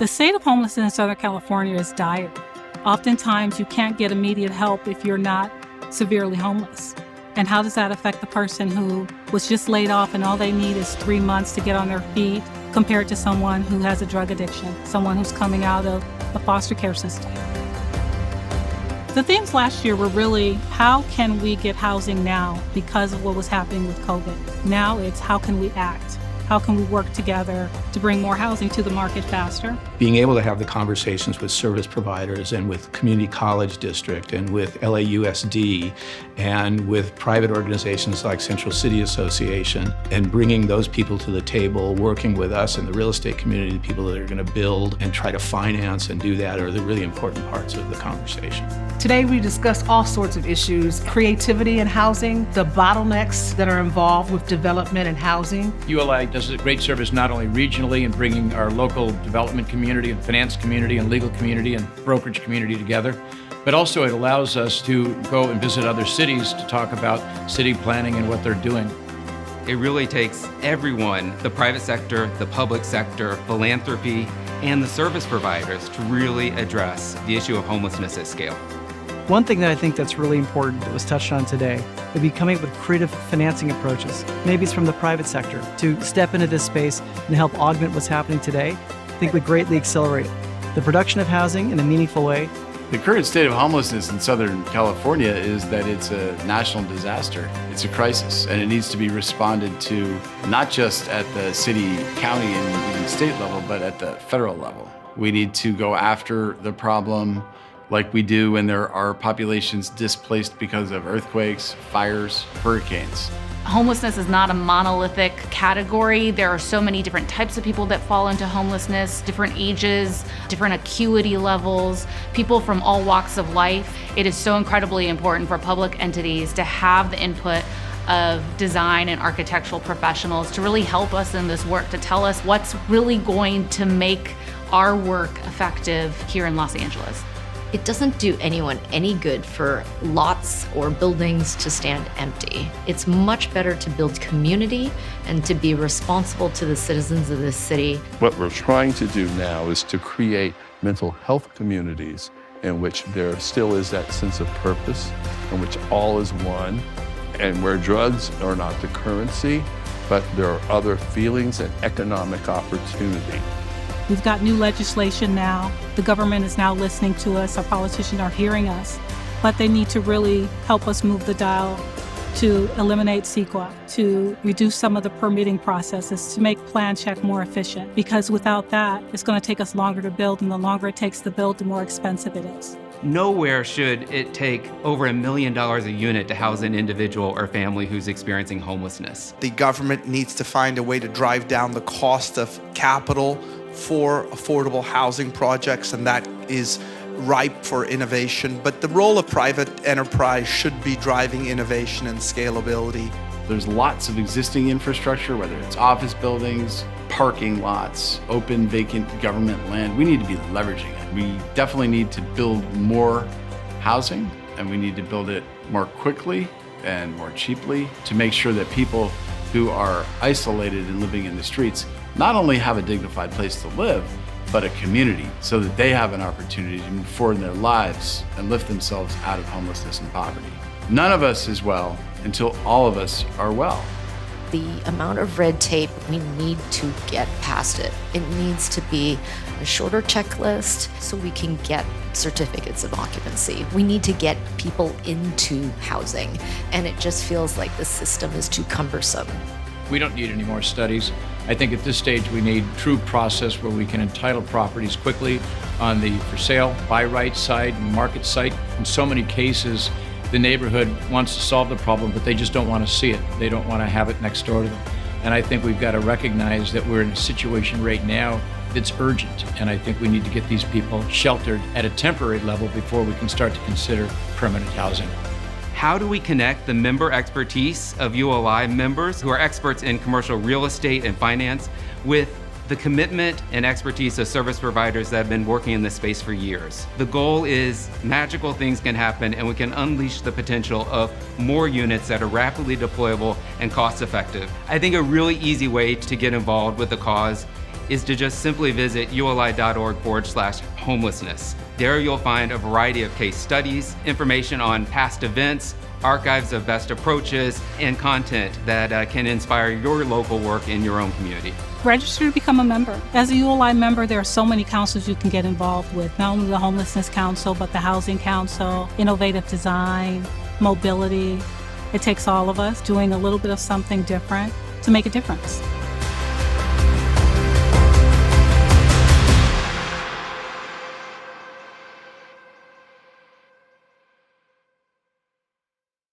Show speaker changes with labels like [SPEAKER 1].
[SPEAKER 1] The state of homelessness in Southern California is dire. Oftentimes, you can't get immediate help if you're not severely homeless. And how does that affect the person who was just laid off and all they need is 3 months to get on their feet compared to someone who has a drug addiction, someone who's coming out of the foster care system? The themes last year were really, how can we get housing now because of what was happening with COVID? Now it's, how can we act? How can we work together to bring more housing to the market faster?
[SPEAKER 2] Being able to have the conversations with service providers and with community college district and with LAUSD and with private organizations like Central City Association and bringing those people to the table, working with us and the real estate community, the people that are going to build and try to finance and do that are the really important parts of the conversation.
[SPEAKER 3] Today we discussed all sorts of issues, creativity in housing, the bottlenecks that are involved with development and housing.
[SPEAKER 4] ULI does a great service not only regionally in bringing our local development community and finance community and legal community and brokerage community together, but also it allows us to go and visit other cities to talk about city planning and what they're doing.
[SPEAKER 5] It really takes everyone, the private sector, the public sector, philanthropy, and the service providers to really address the issue of homelessness at scale.
[SPEAKER 6] One thing that I think that's really important that was touched on today would be coming up with creative financing approaches. Maybe it's from the private sector to step into this space and help augment what's happening today. I think would greatly accelerate the production of housing in a meaningful way.
[SPEAKER 7] The current state of homelessness in Southern California is that it's a national disaster. It's a crisis, and it needs to be responded to not just at the city, county, and even state level, but at the federal level. We need to go after the problem like we do when there are populations displaced because of earthquakes, fires, hurricanes.
[SPEAKER 8] Homelessness is not a monolithic category. There are so many different types of people that fall into homelessness, different ages, different acuity levels, people from all walks of life. It is so incredibly important for public entities to have the input of design and architectural professionals to really help us in this work, to tell us what's really going to make our work effective here in Los Angeles.
[SPEAKER 9] It doesn't do anyone any good for lots or buildings to stand empty. It's much better to build community and to be responsible to the citizens of this city.
[SPEAKER 10] What we're trying to do now is to create mental health communities in which there still is that sense of purpose, in which all is one, and where drugs are not the currency, but there are other feelings and economic opportunity.
[SPEAKER 1] We've got new legislation now. The government is now listening to us. Our politicians are hearing us. But they need to really help us move the dial to eliminate CEQA, to reduce some of the permitting processes, to make plan check more efficient. Because without that, it's going to take us longer to build, and the longer it takes to build, the more expensive it is.
[SPEAKER 5] Nowhere should it take over $1 million a unit to house an individual or family who's experiencing homelessness.
[SPEAKER 11] The government needs to find a way to drive down the cost of capital for affordable housing projects, and that is ripe for innovation. But the role of private enterprise should be driving innovation and scalability.
[SPEAKER 7] There's lots of existing infrastructure, whether it's office buildings, parking lots, open vacant government land. We need to be leveraging it. We definitely need to build more housing, and we need to build it more quickly and more cheaply to make sure that people who are isolated and living in the streets not only have a dignified place to live, but a community so that they have an opportunity to move forward in their lives and lift themselves out of homelessness and poverty. None of us is well until all of us are well.
[SPEAKER 9] The amount of red tape, we need to get past it. It needs to be a shorter checklist so we can get certificates of occupancy. We need to get people into housing, and it just feels like the system is too cumbersome.
[SPEAKER 4] We don't need any more studies. I think at this stage we need true process where we can entitle properties quickly on the for sale, buy right side, and market site. In so many cases, the neighborhood wants to solve the problem, but they just don't want to see it. They don't want to have it next door to them. And I think we've got to recognize that we're in a situation right now that's urgent. And I think we need to get these people sheltered at a temporary level before we can start to consider permanent housing.
[SPEAKER 5] How do we connect the member expertise of ULI members who are experts in commercial real estate and finance with the commitment and expertise of service providers that have been working in this space for years? The goal is magical things can happen and we can unleash the potential of more units that are rapidly deployable and cost effective. I think a really easy way to get involved with the cause is to just simply visit uli.org/homelessness. There you'll find a variety of case studies, information on past events, archives of best approaches, and content that can inspire your local work in your own community.
[SPEAKER 1] Register to become a member. As a ULI member, there are so many councils you can get involved with, not only the Homelessness Council, but the Housing Council, Innovative Design, Mobility. It takes all of us doing a little bit of something different to make a difference.